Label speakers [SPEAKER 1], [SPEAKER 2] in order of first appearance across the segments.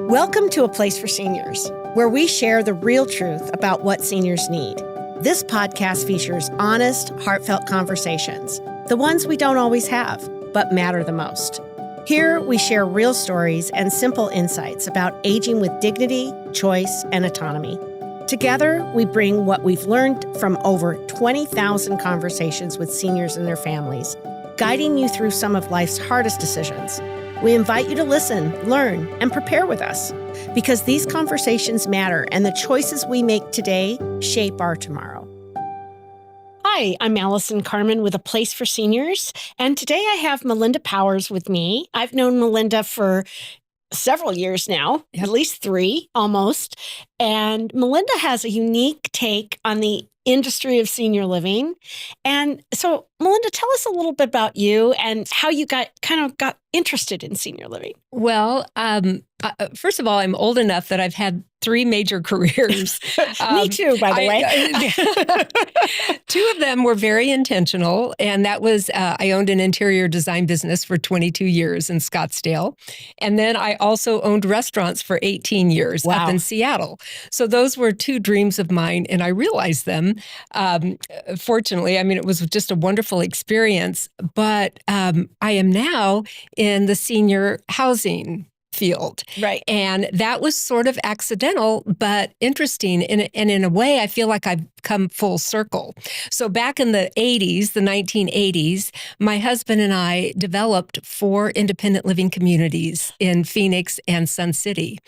[SPEAKER 1] Welcome to A Place for Seniors, where we share the real truth about what seniors need. This podcast features honest, heartfelt conversations, the ones we don't always have, but matter the most. Here, we share real stories and simple insights about aging with dignity, choice, and autonomy. Together, we bring what we've learned from over 20,000 conversations with seniors and their families, guiding you through some of life's hardest decisions. We invite you to listen, learn, and prepare with us, because these conversations matter and the choices we make today shape our tomorrow. Hi, I'm Allison Carman with A Place for Seniors, and today I have Melinda Powers with me. I've known Melinda for several years now, at least 3 almost, and Melinda has a unique take on the industry of senior living. And so, Melinda, tell us a little bit about you and how you got interested in senior living.
[SPEAKER 2] Well, first of all, I'm old enough that I've had 3 major careers.
[SPEAKER 1] Me too, by the way.
[SPEAKER 2] 2 of them were very intentional, and that was I owned an interior design business for 22 years in Scottsdale, and then I also owned restaurants for 18 years up in Seattle. So those were 2 dreams of mine, and I realized them. Fortunately, I mean, it was just a wonderful experience, but I am now in the senior housing field.
[SPEAKER 1] Right.
[SPEAKER 2] And that was sort of accidental, but interesting. And in a way, I feel like I've come full circle. So back in the 80s, the 1980s, my husband and I developed 4 independent living communities in Phoenix and Sun City.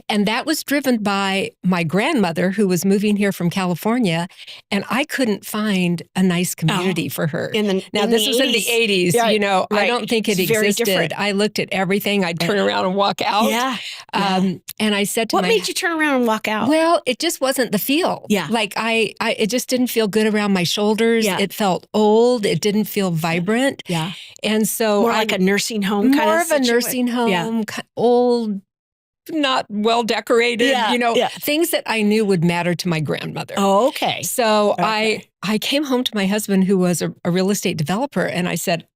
[SPEAKER 2] And that was driven by my grandmother, who was moving here from California, and I couldn't find a nice community for her. This was in the 80s,
[SPEAKER 1] right,
[SPEAKER 2] I don't think it existed. I looked at everything. I'd turn around and walk out. And I said to
[SPEAKER 1] What made you turn around and walk out?
[SPEAKER 2] Well, it just wasn't the feel. Like it just didn't feel good around my shoulders. It felt old. It didn't feel vibrant. And so
[SPEAKER 1] more like a nursing home kind of
[SPEAKER 2] More of a nursing home, old, not well decorated, things that I knew would matter to my grandmother.
[SPEAKER 1] Oh, okay.
[SPEAKER 2] So I came home to my husband, who was a real estate developer, and I said,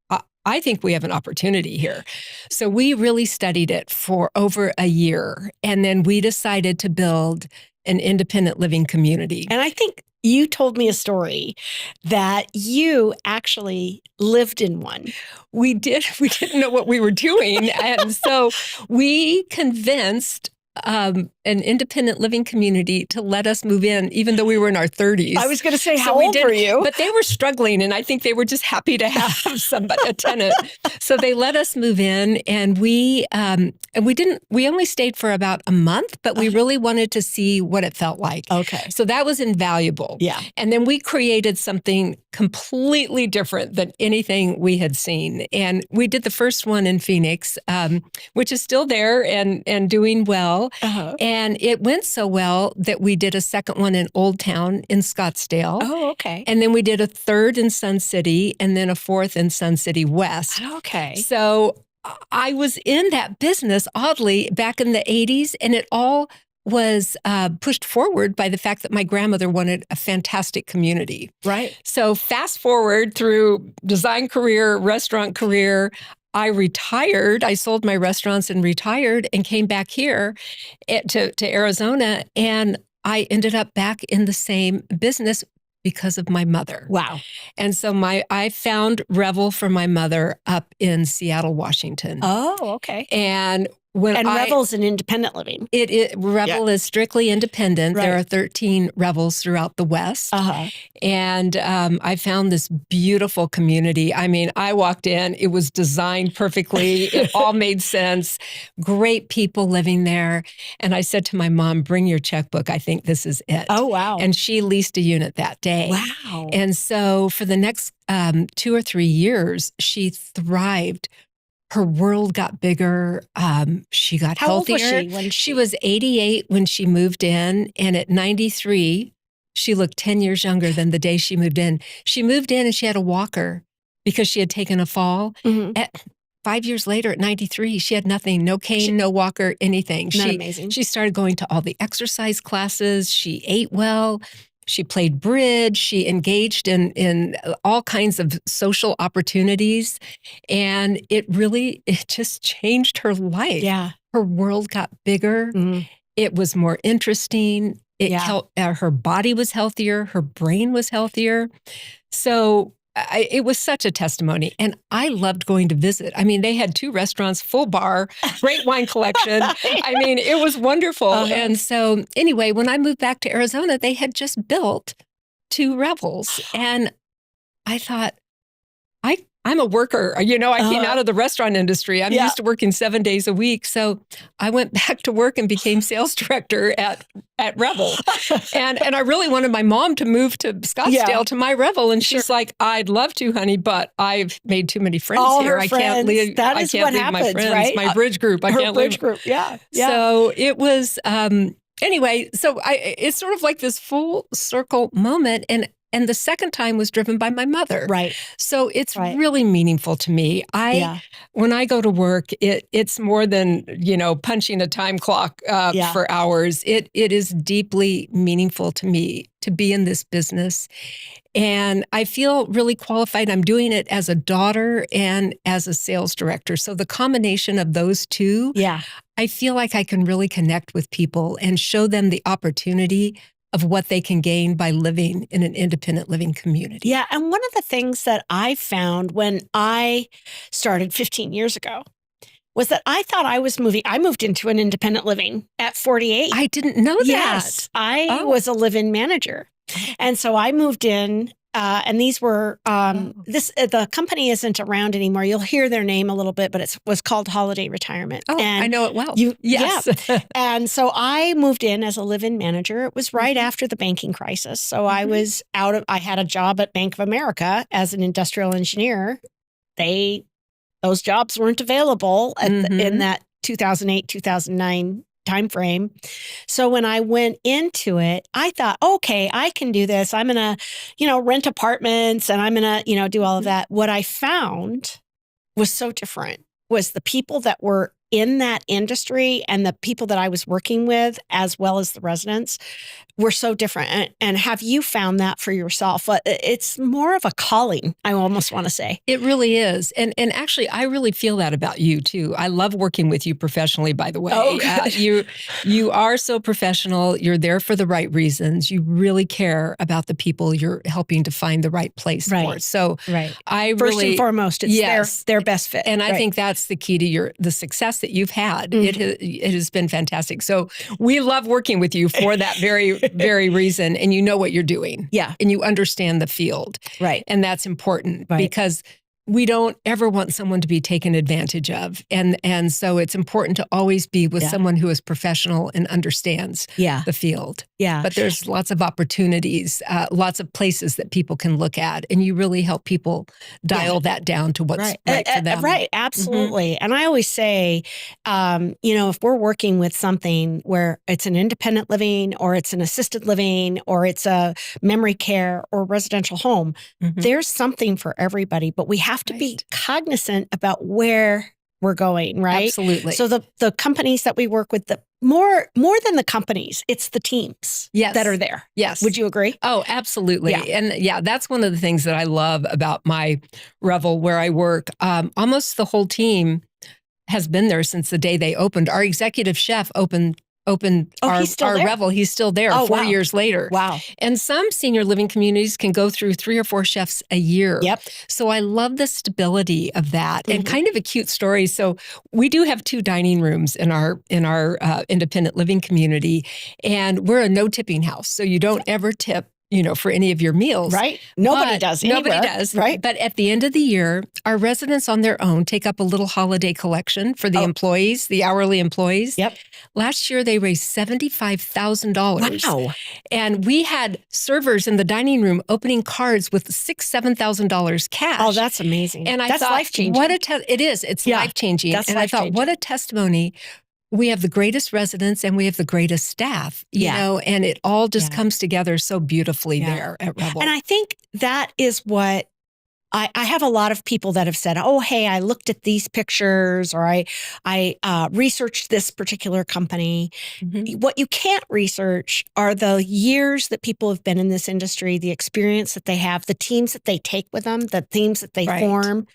[SPEAKER 2] I think we have an opportunity here. So we really studied it for over a year. And then we decided to build an independent living community.
[SPEAKER 1] And I think you told me a story that you actually lived in one.
[SPEAKER 2] We did. We didn't know what we were doing. And so we convinced an independent living community to let us move in, even though we were in our 30s.
[SPEAKER 1] I was going to say, how old were you?
[SPEAKER 2] But they were struggling, and I think they were just happy to have a tenant. So they let us move in, and we only stayed for about a month, but we really wanted to see what it felt like.
[SPEAKER 1] Okay.
[SPEAKER 2] So that was invaluable.
[SPEAKER 1] Yeah.
[SPEAKER 2] And then we created something completely different than anything we had seen. And we did the first one in Phoenix, which is still there and doing well. And it went so well that we did a second one in Old Town in Scottsdale.
[SPEAKER 1] Oh, okay.
[SPEAKER 2] And then we did a third in Sun City, and then a fourth in Sun City West.
[SPEAKER 1] Okay.
[SPEAKER 2] So I was in that business, oddly, back in the 80s, and it all was pushed forward by the fact that my grandmother wanted a fantastic community.
[SPEAKER 1] Right.
[SPEAKER 2] So fast forward through design career, restaurant career, I retired. I sold my restaurants and retired and came back here to Arizona. And I ended up back in the same business because of my mother.
[SPEAKER 1] Wow.
[SPEAKER 2] And so I found Revel for my mother up in Seattle, Washington.
[SPEAKER 1] Oh, okay.
[SPEAKER 2] And
[SPEAKER 1] Revel's an independent living.
[SPEAKER 2] Revel is strictly independent.
[SPEAKER 1] Right.
[SPEAKER 2] There are 13 Revels throughout the West. And I found this beautiful community. I mean, I walked in, it was designed perfectly. It all made sense. Great people living there. And I said to my mom, bring your checkbook. I think this is it.
[SPEAKER 1] Oh, wow.
[SPEAKER 2] And she leased a unit that day.
[SPEAKER 1] Wow.
[SPEAKER 2] And so for the next 2 or 3 years, she thrived. Her world got bigger. She got healthier.
[SPEAKER 1] How old was she?
[SPEAKER 2] She was 88 when she moved in. And at 93, she looked 10 years younger than the day she moved in. She moved in and she had a walker because she had taken a fall. At 5 years later, at 93, she had nothing, no cane, no walker, anything.
[SPEAKER 1] Isn't that amazing?
[SPEAKER 2] She started going to all the exercise classes. She ate well. She played bridge. She engaged in all kinds of social opportunities. And it just changed her life.
[SPEAKER 1] Yeah.
[SPEAKER 2] Her world got bigger. It was more interesting. Her body was healthier. Her brain was healthier. So it was such a testimony. And I loved going to visit. I mean, they had 2 restaurants, full bar, great wine collection. I mean, it was wonderful. And so anyway, when I moved back to Arizona, they had just built 2 Revels. And I thought, I'm a worker. I came out of the restaurant industry. I'm used to working 7 days a week. So I went back to work and became sales director at Revel. and I really wanted my mom to move to Scottsdale to my Revel. And she's like, I'd love to, honey, but I've made too many friends here. I can't leave.
[SPEAKER 1] That is what happens,
[SPEAKER 2] my friends,
[SPEAKER 1] right?
[SPEAKER 2] My bridge group. I can't leave.
[SPEAKER 1] Bridge group. Yeah.
[SPEAKER 2] So it was, anyway, so it's sort of like this full circle moment. And the second time was driven by my mother.
[SPEAKER 1] Right.
[SPEAKER 2] So it's really meaningful to me. When I go to work, it's more than, punching a time clock for hours. It is deeply meaningful to me to be in this business. And I feel really qualified. I'm doing it as a daughter and as a sales director. So the combination of those two, I feel like I can really connect with people and show them the opportunity of what they can gain by living in an independent living community.
[SPEAKER 1] Yeah. And one of the things that I found when I started 15 years ago was that I thought I moved into an independent living at 48.
[SPEAKER 2] I didn't know that.
[SPEAKER 1] Yes. I was a live-in manager. And so I moved in, and these were, the company isn't around anymore. You'll hear their name a little bit, but it was called Holiday Retirement.
[SPEAKER 2] Oh, and I know it well.
[SPEAKER 1] Yes. And so I moved in as a live-in manager. It was right after the banking crisis. So I was I had a job at Bank of America as an industrial engineer. Those jobs weren't available in that 2008, 2009 timeframe. So when I went into it, I thought, okay, I can do this. I'm going to, rent apartments and I'm going to, do all of that. What I found was so different was the people that were in that industry and the people that I was working with, as well as the residents, were so different. And have you found that for yourself? It's more of a calling, I almost want to say.
[SPEAKER 2] It really is. And actually, I really feel that about you, too. I love working with you professionally, by the way.
[SPEAKER 1] Oh,
[SPEAKER 2] you are so professional. You're there for the right reasons. You really care about the people you're helping to find the right place for. So
[SPEAKER 1] First and foremost, it's their best fit.
[SPEAKER 2] And I think that's the key to the success that you've had. It has been fantastic. So we love working with you for that very, very reason. And you know what you're doing.
[SPEAKER 1] Yeah.
[SPEAKER 2] And you understand the field.
[SPEAKER 1] Right.
[SPEAKER 2] And that's important because we don't ever want someone to be taken advantage of. And so it's important to always be with someone who is professional and understands the field.
[SPEAKER 1] Yeah.
[SPEAKER 2] But there's lots of opportunities, lots of places that people can look at. And you really help people dial that down to what's right for them.
[SPEAKER 1] Right. Absolutely. And I always say, if we're working with something where it's an independent living or it's an assisted living or it's a memory care or residential home, there's something for everybody, but we have to be cognizant about where we're going, right?
[SPEAKER 2] Absolutely.
[SPEAKER 1] So the companies that we work with, more than the companies, it's the teams that are there.
[SPEAKER 2] Yes.
[SPEAKER 1] Would you agree?
[SPEAKER 2] Oh, absolutely.
[SPEAKER 1] Yeah.
[SPEAKER 2] And that's one of the things that I love about my Revel where I work. Almost the whole team has been there since the day they opened. Our executive chef opened our Revel. He's still there 4 years later.
[SPEAKER 1] Wow.
[SPEAKER 2] And some senior living communities can go through 3 or 4 chefs a year.
[SPEAKER 1] Yep.
[SPEAKER 2] So I love the stability of that and kind of a cute story. So we do have 2 dining rooms in our independent living community, and we're a no tipping house. So you don't ever tip for any of your meals.
[SPEAKER 1] Right. Nobody does. Right.
[SPEAKER 2] But at the end of the year, our residents on their own take up a little holiday collection for the employees, the hourly employees.
[SPEAKER 1] Yep.
[SPEAKER 2] Last year, they raised $75,000.
[SPEAKER 1] Wow.
[SPEAKER 2] And we had servers in the dining room opening cards with $6,000, $7,000 cash.
[SPEAKER 1] Oh, that's amazing.
[SPEAKER 2] And
[SPEAKER 1] that's life-changing.
[SPEAKER 2] It is. It's life-changing. And I thought, what a testimony. We have the greatest residents and we have the greatest staff, you know, and it all just comes together so beautifully there at Revel.
[SPEAKER 1] And I think that is what I have a lot of people that have said, oh, hey, I looked at these pictures, or I researched this particular company.
[SPEAKER 2] Mhm.
[SPEAKER 1] What you can't research are the years that people have been in this industry, the experience that they have, the teams that they take with them, the teams that they
[SPEAKER 2] Right.
[SPEAKER 1] form.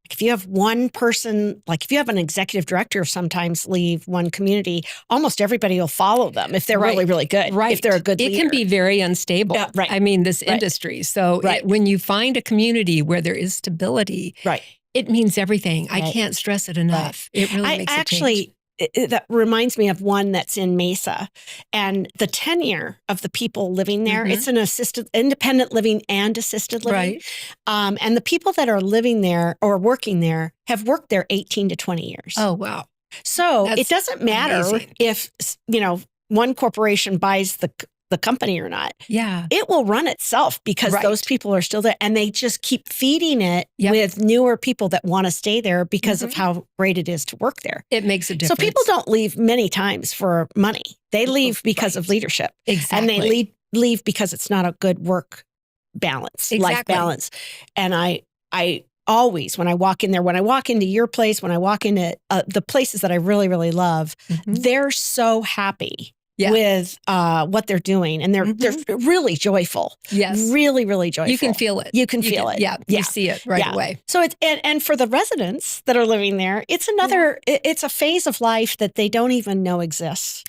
[SPEAKER 1] If you have one person, like if you have an executive director sometimes leave one community, almost everybody will follow them if they're really,
[SPEAKER 2] Right.
[SPEAKER 1] really good.
[SPEAKER 2] Right.
[SPEAKER 1] If they're a good
[SPEAKER 2] It
[SPEAKER 1] leader.
[SPEAKER 2] can be very unstable.
[SPEAKER 1] Yeah, right.
[SPEAKER 2] I mean, this
[SPEAKER 1] Right.
[SPEAKER 2] industry. So
[SPEAKER 1] Right.
[SPEAKER 2] when you find a community where there is stability,
[SPEAKER 1] Right.
[SPEAKER 2] it means everything. I
[SPEAKER 1] Right.
[SPEAKER 2] can't stress it enough. It really makes a change.
[SPEAKER 1] That reminds me of one that's in Mesa, and the tenure of the people living there.
[SPEAKER 2] Mhm.
[SPEAKER 1] It's an independent living and assisted living.
[SPEAKER 2] Right.
[SPEAKER 1] And the people that are living there or working there have worked there 18 to 20 years.
[SPEAKER 2] Oh, wow.
[SPEAKER 1] So
[SPEAKER 2] That's
[SPEAKER 1] it doesn't matter
[SPEAKER 2] amazing.
[SPEAKER 1] if, one corporation buys the company or not.
[SPEAKER 2] Yeah.
[SPEAKER 1] It will run itself because
[SPEAKER 2] Right.
[SPEAKER 1] those people are still there, and they just keep feeding it
[SPEAKER 2] Yep.
[SPEAKER 1] with newer people that want to stay there because of
[SPEAKER 2] Mhm.
[SPEAKER 1] how great it is to work there.
[SPEAKER 2] It makes a
[SPEAKER 1] So
[SPEAKER 2] difference.
[SPEAKER 1] people don't leave many times for money. They leave because of
[SPEAKER 2] Right.
[SPEAKER 1] leadership.
[SPEAKER 2] Exactly.
[SPEAKER 1] And they leave because it's not a good work balance, life
[SPEAKER 2] Exactly.
[SPEAKER 1] balance. And I always, when I walk in there, when I walk into your place, when I walk into the places that I really, really love,
[SPEAKER 2] Mhm.
[SPEAKER 1] they're so happy
[SPEAKER 2] Yeah.
[SPEAKER 1] with what they're doing. And they're really joyful.
[SPEAKER 2] Yes.
[SPEAKER 1] Really, really joyful.
[SPEAKER 2] You can feel it.
[SPEAKER 1] You can feel it.
[SPEAKER 2] Yeah.
[SPEAKER 1] Yeah.
[SPEAKER 2] You see it right
[SPEAKER 1] Yeah.
[SPEAKER 2] away.
[SPEAKER 1] So it's, and for the residents that are living there, it's it's a phase of life that they don't even know exists.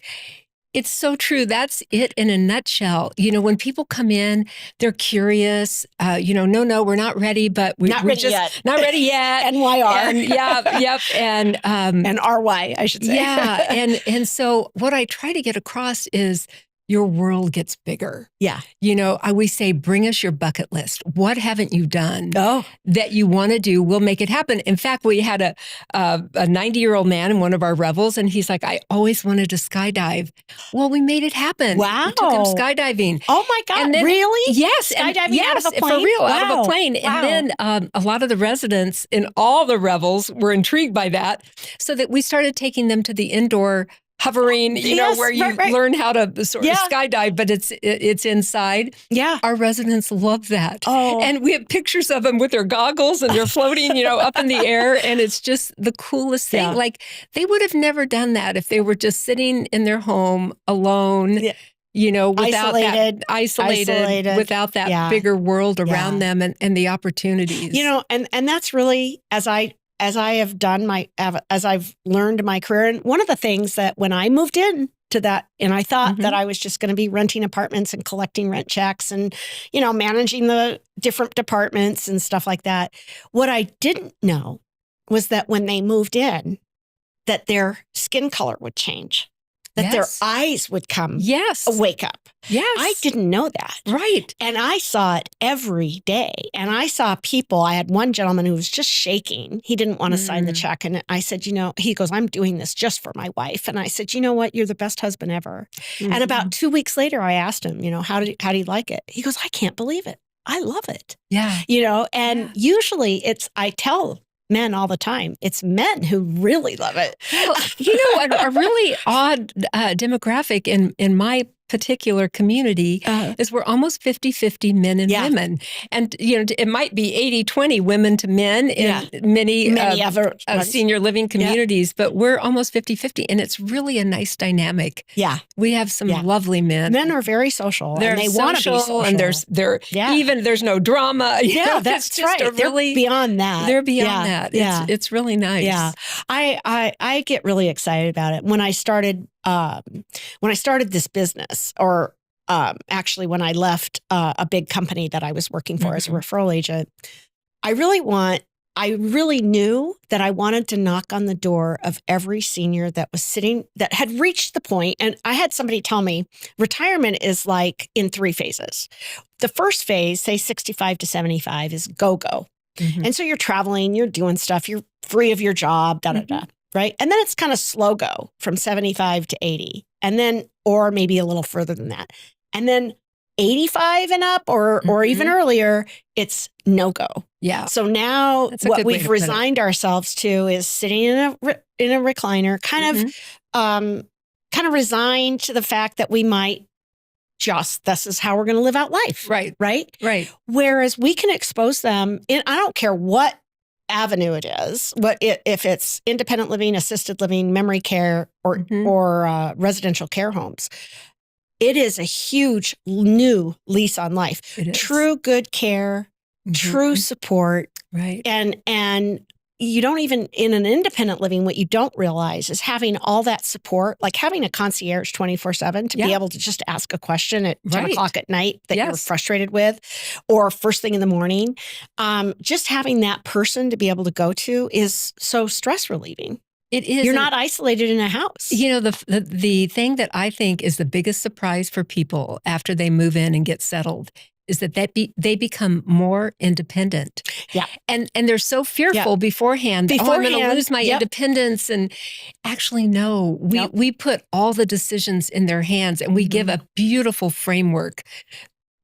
[SPEAKER 2] It's so true. That's it in a nutshell. When people come in, they're curious. No, we're not ready, but we're
[SPEAKER 1] ready
[SPEAKER 2] just
[SPEAKER 1] yet.
[SPEAKER 2] not ready yet.
[SPEAKER 1] NYR.
[SPEAKER 2] And yep. And
[SPEAKER 1] And RY, I should say.
[SPEAKER 2] yeah. And so what I try to get across is your world gets bigger.
[SPEAKER 1] Yeah.
[SPEAKER 2] We say, bring us your bucket list. What haven't you done
[SPEAKER 1] Oh,
[SPEAKER 2] that you want to do? We'll make it happen. In fact, we had a 90-year-old man in one of our revels, and he's like, I always wanted to skydive. Well, we made it happen.
[SPEAKER 1] Wow.
[SPEAKER 2] We took him skydiving.
[SPEAKER 1] oh my God.
[SPEAKER 2] And then-
[SPEAKER 1] Really?
[SPEAKER 2] Yes.
[SPEAKER 1] Skydiving out of a plane?
[SPEAKER 2] For real, out of
[SPEAKER 1] Wow.
[SPEAKER 2] a plane.
[SPEAKER 1] Wow.
[SPEAKER 2] And then a lot of the residents in all the revels were intrigued by that, so that we started taking them to the indoor hovering,
[SPEAKER 1] Yes,
[SPEAKER 2] where you
[SPEAKER 1] right.
[SPEAKER 2] learn how to sort of
[SPEAKER 1] Yeah.
[SPEAKER 2] skydive, but it's inside.
[SPEAKER 1] Yeah.
[SPEAKER 2] Our residents love that.
[SPEAKER 1] Oh.
[SPEAKER 2] And we have pictures of them with their goggles and they're floating, up in the air. And it's just the coolest thing.
[SPEAKER 1] Yeah.
[SPEAKER 2] Like they would have never done that if they were just sitting in their home alone,
[SPEAKER 1] Yeah.
[SPEAKER 2] without isolated, without that
[SPEAKER 1] Yeah.
[SPEAKER 2] bigger world around
[SPEAKER 1] Yeah.
[SPEAKER 2] them and the opportunities.
[SPEAKER 1] And that's really, as I've learned in my career. And one of the things that when I moved in to that, and I thought that I was just going to be renting apartments and collecting rent checks and, managing the different departments and stuff like that. What I didn't know was that when they moved in, that their skin color would change, that their
[SPEAKER 2] Yes.
[SPEAKER 1] eyes would wake up.
[SPEAKER 2] Yes.
[SPEAKER 1] I didn't know that.
[SPEAKER 2] Right.
[SPEAKER 1] And I saw it every day. And I saw people, I had one gentleman who was just shaking. He didn't want to sign the check. And I said, he goes, I'm doing this just for my wife. And I said, you know what? You're the best husband ever. And about 2 weeks later, I asked him, how do you like it? He goes, I can't believe it. I love it.
[SPEAKER 2] Yeah.
[SPEAKER 1] And usually I tell men all the time, it's men who really love it.
[SPEAKER 2] Well, a really odd demographic in my particular community is we're almost 50-50 men and women. And, it might be 80-20 women to men in many
[SPEAKER 1] other
[SPEAKER 2] senior living communities, but we're almost 50-50. And it's really a nice dynamic.
[SPEAKER 1] Yeah.
[SPEAKER 2] We have some lovely men.
[SPEAKER 1] Men are very social.
[SPEAKER 2] They're
[SPEAKER 1] and they want to be social.
[SPEAKER 2] And there's no drama.
[SPEAKER 1] Yeah, that's
[SPEAKER 2] just
[SPEAKER 1] right. They're beyond that.
[SPEAKER 2] They're beyond that.
[SPEAKER 1] Yeah.
[SPEAKER 2] It's really nice.
[SPEAKER 1] Yeah. I get really excited about it. When I started this business, or actually when I left a big company that I was working for as a referral agent, I really knew that I wanted to knock on the door of every senior that had reached the point. And I had somebody tell me retirement is like in 3 phases. The first phase, say 65 to 75, is go-go. And so you're traveling, you're doing stuff, you're free of your job, right? And then it's kind of slow go from 75 to 80. And then, or maybe a little further than that. And then 85 and up, or even earlier, it's no go.
[SPEAKER 2] Yeah.
[SPEAKER 1] So now
[SPEAKER 2] That's a
[SPEAKER 1] what
[SPEAKER 2] good way
[SPEAKER 1] we've
[SPEAKER 2] to put it.
[SPEAKER 1] resigned ourselves to is sitting in a recliner, kind of resigned to the fact that we might this is how we're going to live out life.
[SPEAKER 2] Right.
[SPEAKER 1] Right.
[SPEAKER 2] Right.
[SPEAKER 1] Whereas we can expose them in, I don't care what avenue it is, if it's independent living, assisted living, memory care, or residential care homes. It is a huge new lease on life.
[SPEAKER 2] It is.
[SPEAKER 1] True good care, true support.
[SPEAKER 2] Right.
[SPEAKER 1] And you don't even, in an independent living, what you don't realize is having all that support, like having a concierge 24/7 to be able to just ask a question at 10 o'clock at night that you're frustrated with, or first thing in the morning. Just having that person to be able to go to is so stress relieving.
[SPEAKER 2] It is.
[SPEAKER 1] You're not isolated in a house.
[SPEAKER 2] You know, the thing that I think is the biggest surprise for people after they move in and get settled is that they become more independent.
[SPEAKER 1] Yeah.
[SPEAKER 2] And they're so fearful beforehand. I'm going to lose my independence. And actually, no, we put all the decisions in their hands, and we give a beautiful framework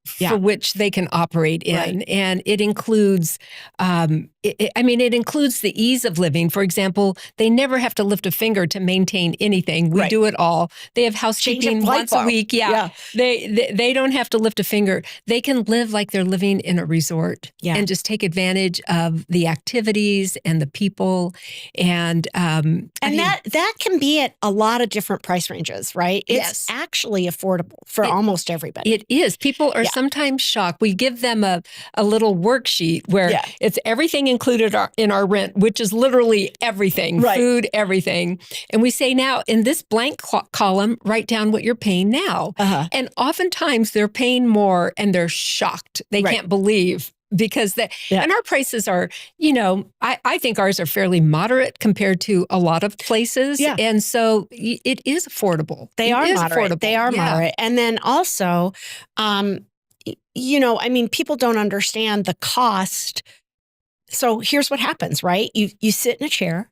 [SPEAKER 2] for which they can operate in. Right. And it includes, it includes the ease of living. For example, they never have to lift a finger to maintain anything. We do it all. They have housekeeping once a week. Yeah. They don't have to lift a finger. They can live like they're living in a resort and just take advantage of the activities and the people. And
[SPEAKER 1] that can be at a lot of different price ranges, right? It's actually affordable for almost everybody.
[SPEAKER 2] It is. People are sometimes shocked. We give them a little worksheet where it's everything included in our rent, which is literally everything, food, everything. And we say, now in this blank column, write down what you're paying now. And oftentimes they're paying more and they're shocked. They can't believe. Because and our prices are, I think ours are fairly moderate compared to a lot of places. Yeah. And so it is affordable.
[SPEAKER 1] They are moderate. They are moderate. And then also, people don't understand the cost. So here's what happens, right? You sit in a chair.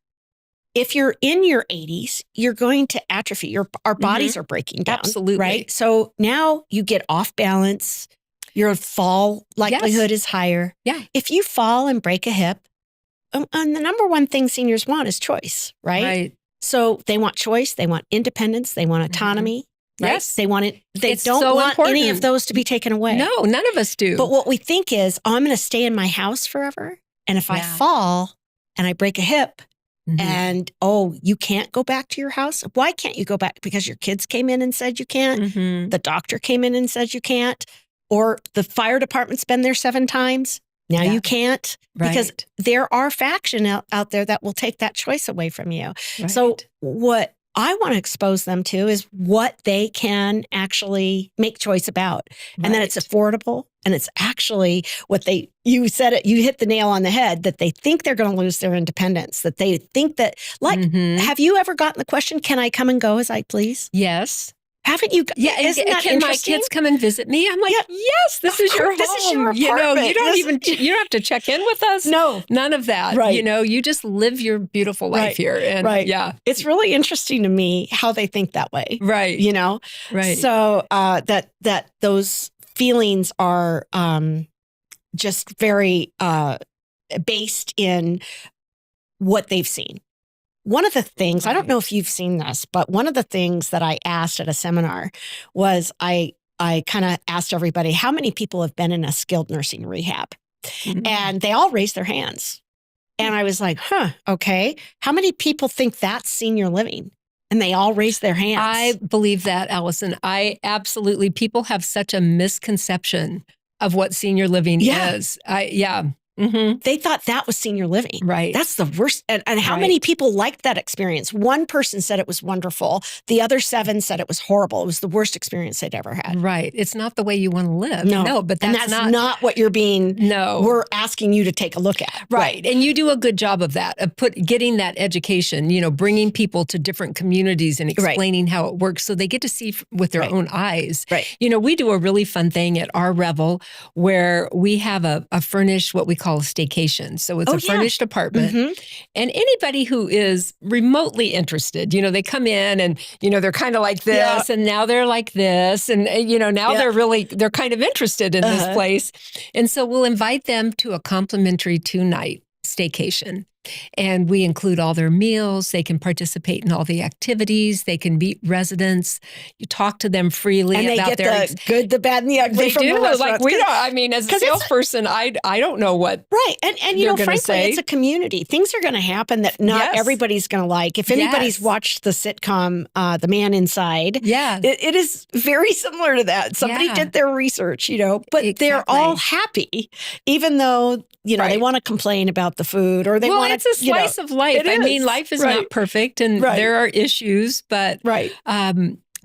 [SPEAKER 1] If you're in your 80s, you're going to atrophy. Our bodies are breaking down.
[SPEAKER 2] Absolutely.
[SPEAKER 1] Right? So now you get off balance. Your fall likelihood is higher.
[SPEAKER 2] Yeah.
[SPEAKER 1] If you fall and break a hip, and the number one thing seniors want is choice, right?
[SPEAKER 2] Right.
[SPEAKER 1] So they want choice, they want independence, they want autonomy. Right?
[SPEAKER 2] Yes.
[SPEAKER 1] They want it. They don't want any of those to be taken away.
[SPEAKER 2] No, none of us do.
[SPEAKER 1] But what we think is, I'm going to stay in my house forever. And if I fall and I break a hip, and, you can't go back to your house. Why can't you go back? Because your kids came in and said you can't. The doctor came in and said you can't. Or the fire department's been there 7 times. Now you can't. Because there are factions out there that will take that choice away from you. Right. So what I want to expose them to is what they can actually make choice about. Right. And then it's affordable. And it's actually you said it, you hit the nail on the head, that they think they're going to lose their independence, that they think that, have you ever gotten the question, can I come and go as I please?
[SPEAKER 2] Yes.
[SPEAKER 1] Haven't you?
[SPEAKER 2] Yeah, can my kids come and visit me? I'm like, yes, this is your home.
[SPEAKER 1] This is your apartment.
[SPEAKER 2] You don't have to check in with us.
[SPEAKER 1] No,
[SPEAKER 2] none of that. Right. You just live your beautiful life here. And
[SPEAKER 1] it's really interesting to me how they think that way.
[SPEAKER 2] Right.
[SPEAKER 1] Right. So that those feelings are just very based in what they've seen. One of the things, I don't know if you've seen this, but one of the things that I asked at a seminar was I kind of asked everybody, how many people have been in a skilled nursing rehab? And they all raised their hands. And I was like, okay. How many people think that's senior living? And they all raised their hands.
[SPEAKER 2] I believe that, Allison. People have such a misconception of what senior living is.
[SPEAKER 1] They thought that was senior living.
[SPEAKER 2] Right.
[SPEAKER 1] That's the worst. And how many people liked that experience? One person said it was wonderful. The other 7 said it was horrible. It was the worst experience they'd ever had.
[SPEAKER 2] Right. It's not the way you want to live.
[SPEAKER 1] No,
[SPEAKER 2] but
[SPEAKER 1] that's not what you're being.
[SPEAKER 2] No.
[SPEAKER 1] We're asking you to take a look at.
[SPEAKER 2] Right. And you do a good job of that, of getting that education, bringing people to different communities and explaining how it works so they get to see with their own eyes.
[SPEAKER 1] Right.
[SPEAKER 2] We do a really fun thing at our Revel where we have a furnished, what we call a staycation. So it's a furnished apartment. And anybody who is remotely interested, they come in and, they're kind of like this and now they're like this. And, now they're kind of interested in this place. And so we'll invite them to a complimentary 2-night staycation. And we include all their meals. They can participate in all the activities. They can meet residents. You talk to them freely
[SPEAKER 1] and they
[SPEAKER 2] about
[SPEAKER 1] get
[SPEAKER 2] their
[SPEAKER 1] the good, the bad, and the ugly
[SPEAKER 2] They
[SPEAKER 1] from
[SPEAKER 2] do.
[SPEAKER 1] the
[SPEAKER 2] Like
[SPEAKER 1] restaurants.
[SPEAKER 2] we don't. I mean, as a salesperson, I don't know what.
[SPEAKER 1] Right. And you know,
[SPEAKER 2] they're gonna
[SPEAKER 1] frankly,
[SPEAKER 2] say.
[SPEAKER 1] it's a community. Things are going to happen that not
[SPEAKER 2] Yes.
[SPEAKER 1] everybody's going to like. If anybody's
[SPEAKER 2] Yes.
[SPEAKER 1] watched the sitcom, The Man Inside,
[SPEAKER 2] Yeah.
[SPEAKER 1] it is very similar to that. Somebody
[SPEAKER 2] Yeah.
[SPEAKER 1] did their research, you know, but they're
[SPEAKER 2] Exactly.
[SPEAKER 1] all happy, even though, you know, they
[SPEAKER 2] Right.
[SPEAKER 1] want to complain about the food or they
[SPEAKER 2] Well,
[SPEAKER 1] want
[SPEAKER 2] it's a slice of life.
[SPEAKER 1] it
[SPEAKER 2] I mean,
[SPEAKER 1] is.
[SPEAKER 2] life is
[SPEAKER 1] Right.
[SPEAKER 2] not perfect, and
[SPEAKER 1] Right.
[SPEAKER 2] there are issues, but
[SPEAKER 1] Right.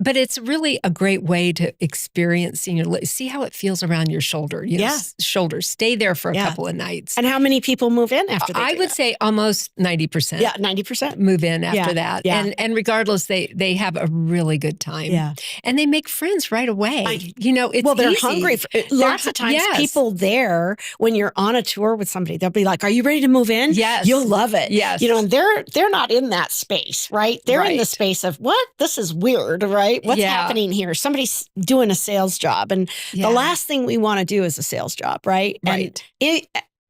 [SPEAKER 2] but it's really a great way to experience senior living. See how it feels around your shoulder. You know,
[SPEAKER 1] Yeah.
[SPEAKER 2] Shoulder. Stay there for a
[SPEAKER 1] Yeah.
[SPEAKER 2] couple of nights.
[SPEAKER 1] And how many people move in after they
[SPEAKER 2] I
[SPEAKER 1] do
[SPEAKER 2] would
[SPEAKER 1] that?
[SPEAKER 2] say almost 90%.
[SPEAKER 1] Yeah, 90%.
[SPEAKER 2] Move in after
[SPEAKER 1] Yeah.
[SPEAKER 2] that.
[SPEAKER 1] Yeah.
[SPEAKER 2] And regardless, they have a really good time.
[SPEAKER 1] Yeah.
[SPEAKER 2] And they make friends right away. You know, it's
[SPEAKER 1] Well, they're
[SPEAKER 2] easy.
[SPEAKER 1] hungry. Lots of times
[SPEAKER 2] yes.
[SPEAKER 1] people there, when you're on a tour with somebody, they'll be like, are you ready to move in?
[SPEAKER 2] Yes.
[SPEAKER 1] You'll love it.
[SPEAKER 2] Yes.
[SPEAKER 1] You know, and they're not in that space, right? They're in the
[SPEAKER 2] Right.
[SPEAKER 1] space of, what? This is weird, right? What's
[SPEAKER 2] Yeah.
[SPEAKER 1] happening here? Somebody's doing a sales job. And
[SPEAKER 2] Yeah.
[SPEAKER 1] the last thing we want to do is a sales job, right?
[SPEAKER 2] Right.
[SPEAKER 1] And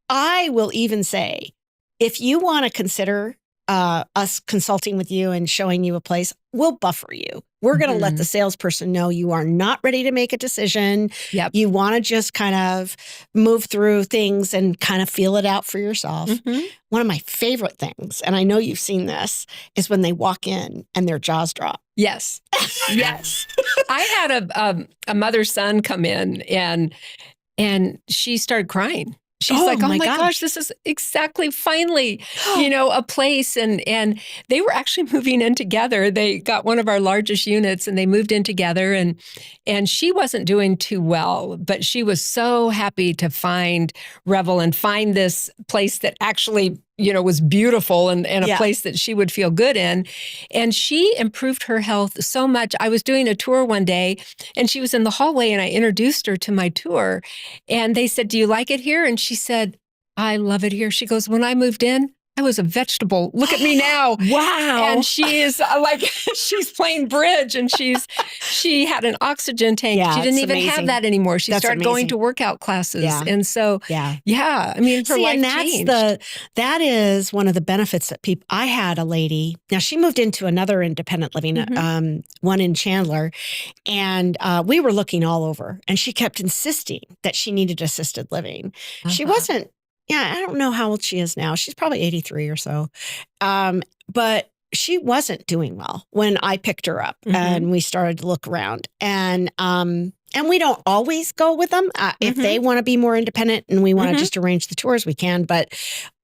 [SPEAKER 1] I will even say, if you want to consider us consulting with you and showing you a place, we'll buffer you. We're going to let the salesperson know you are not ready to make a decision.
[SPEAKER 2] Yep.
[SPEAKER 1] You want to just kind of move through things and kind of feel it out for yourself.
[SPEAKER 2] Mhm.
[SPEAKER 1] One of my favorite things, and I know you've seen this, is when they walk in and their jaws drop.
[SPEAKER 2] Yes. Yes. I had a mother-son come in and she started crying. She's like, oh my gosh, this is exactly finally, you know, a place. And they were actually moving in together. They got one of our largest units and they moved in together, and she wasn't doing too well, but she was so happy to find Revel and find this place that actually, you know, was beautiful and a place that she would feel good in. And she improved her health so much. I was doing a tour one day and she was in the hallway and I introduced her to my tour and they said, do you like it here? And she said, I love it here. She goes, when I moved in, I was a vegetable. Look at me now.
[SPEAKER 1] Wow.
[SPEAKER 2] And she is like, she's playing bridge and she had an oxygen tank.
[SPEAKER 1] Yeah,
[SPEAKER 2] she didn't
[SPEAKER 1] it's
[SPEAKER 2] even
[SPEAKER 1] amazing.
[SPEAKER 2] have that anymore. She
[SPEAKER 1] That's
[SPEAKER 2] started going
[SPEAKER 1] amazing.
[SPEAKER 2] to workout classes.
[SPEAKER 1] Yeah.
[SPEAKER 2] And so,
[SPEAKER 1] Yeah.
[SPEAKER 2] I mean, her life
[SPEAKER 1] and that's
[SPEAKER 2] changed.
[SPEAKER 1] that is one of the benefits that people, I had a lady, now she moved into another independent living, one in Chandler, and we were looking all over and she kept insisting that she needed assisted living. She wasn't, I don't know how old she is now. She's probably 83 or so. But she wasn't doing well when I picked her up and we started to look around. And we don't always go with them. If they want to be more independent and we want to just arrange the tours, we can. But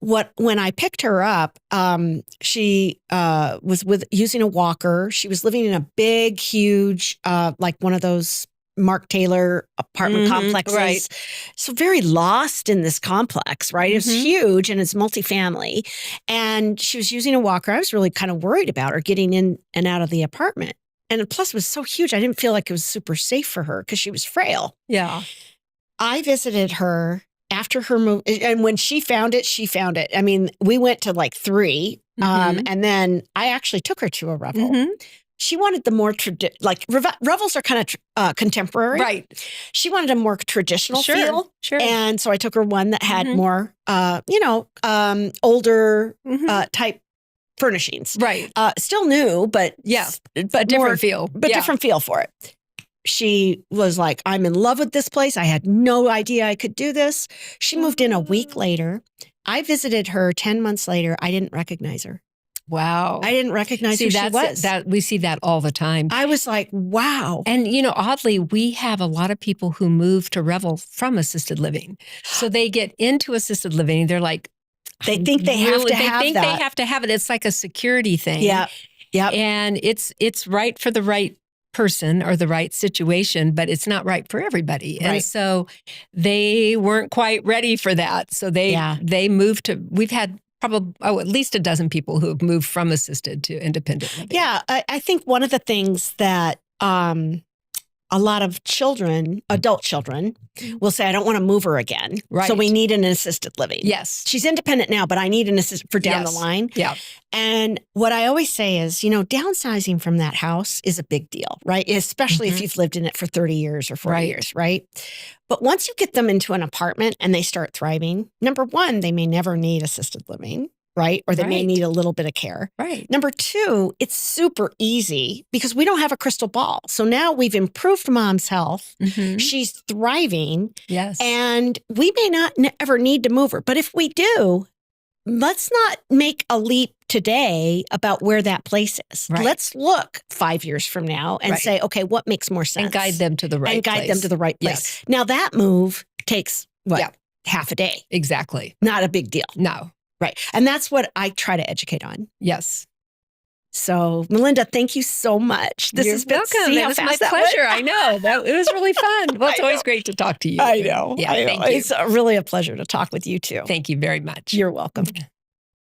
[SPEAKER 1] when I picked her up, she was using a walker. She was living in a big, huge, like one of those Mark Taylor apartment complexes.
[SPEAKER 2] Right.
[SPEAKER 1] So very lost in this complex, right? It's huge and it's multifamily. And she was using a walker. I was really kind of worried about her getting in and out of the apartment. And plus it was so huge. I didn't feel like it was super safe for her because she was frail.
[SPEAKER 2] Yeah.
[SPEAKER 1] I visited her after her move. And when she found it, she found it. I mean, we went to like 3. And then I actually took her to a Revel. She wanted the more Revels are kind of contemporary.
[SPEAKER 2] Right.
[SPEAKER 1] She wanted a more traditional feel.
[SPEAKER 2] Sure.
[SPEAKER 1] And so I took her one that had more, older type furnishings.
[SPEAKER 2] Right.
[SPEAKER 1] Still new, but
[SPEAKER 2] a different feel.
[SPEAKER 1] But different feel for it. She was like, I'm in love with this place. I had no idea I could do this. She moved in a week later. I visited her 10 months later. I didn't recognize her.
[SPEAKER 2] Wow.
[SPEAKER 1] I didn't recognize who she was.
[SPEAKER 2] We see that all the time.
[SPEAKER 1] I was like, wow.
[SPEAKER 2] And, you know, oddly, we have a lot of people who move to Revel from assisted living. So they get into assisted living. They're like,
[SPEAKER 1] they think they have to have that.
[SPEAKER 2] They think they have to have it. It's like a security thing.
[SPEAKER 1] Yeah. Yeah.
[SPEAKER 2] And it's right for the right person or the right situation, but it's not right for everybody.
[SPEAKER 1] Right.
[SPEAKER 2] And so they weren't quite ready for that. So they moved to, we've had probably at least a dozen people who have moved from assisted to independent living.
[SPEAKER 1] Yeah. I think one of the things that a lot of children, adult children, will say, I don't want to move her again.
[SPEAKER 2] Right.
[SPEAKER 1] So we need an assisted living.
[SPEAKER 2] Yes.
[SPEAKER 1] She's independent now, but I need an assisted for down the line.
[SPEAKER 2] Yeah.
[SPEAKER 1] And what I always say is, downsizing from that house is a big deal, right? Especially if you've lived in it for 30 years or 40 years, right? But once you get them into an apartment and they start thriving, number one, they may never need assisted living. right? Or they may
[SPEAKER 2] Right.
[SPEAKER 1] need a little bit of care.
[SPEAKER 2] Right.
[SPEAKER 1] Number two, it's super easy because we don't have a crystal ball. So now we've improved mom's health.
[SPEAKER 2] Mhm.
[SPEAKER 1] She's thriving.
[SPEAKER 2] Yes.
[SPEAKER 1] And we may not ever need to move her. But if we do, let's not make a leap today about where that place is.
[SPEAKER 2] Right.
[SPEAKER 1] Let's look 5 years from now and
[SPEAKER 2] Right.
[SPEAKER 1] say, okay, what makes more sense?
[SPEAKER 2] And guide them to the right place.
[SPEAKER 1] And guide them to the right place.
[SPEAKER 2] Yes.
[SPEAKER 1] Now that move takes what?
[SPEAKER 2] Yeah.
[SPEAKER 1] Half a day.
[SPEAKER 2] Exactly.
[SPEAKER 1] Not a big deal.
[SPEAKER 2] No.
[SPEAKER 1] Right. And that's what I try to educate on.
[SPEAKER 2] Yes.
[SPEAKER 1] So, Melinda, thank you so much. This
[SPEAKER 2] You're
[SPEAKER 1] has been
[SPEAKER 2] welcome.
[SPEAKER 1] see
[SPEAKER 2] It
[SPEAKER 1] how
[SPEAKER 2] was
[SPEAKER 1] fast
[SPEAKER 2] my
[SPEAKER 1] that
[SPEAKER 2] pleasure.
[SPEAKER 1] went?
[SPEAKER 2] I know. It was really fun. Well, it's always great to talk to you.
[SPEAKER 1] I know.
[SPEAKER 2] Yeah,
[SPEAKER 1] I know.
[SPEAKER 2] thank you.
[SPEAKER 1] It's really a pleasure to talk with you too.
[SPEAKER 2] Thank you very much.
[SPEAKER 1] You're welcome.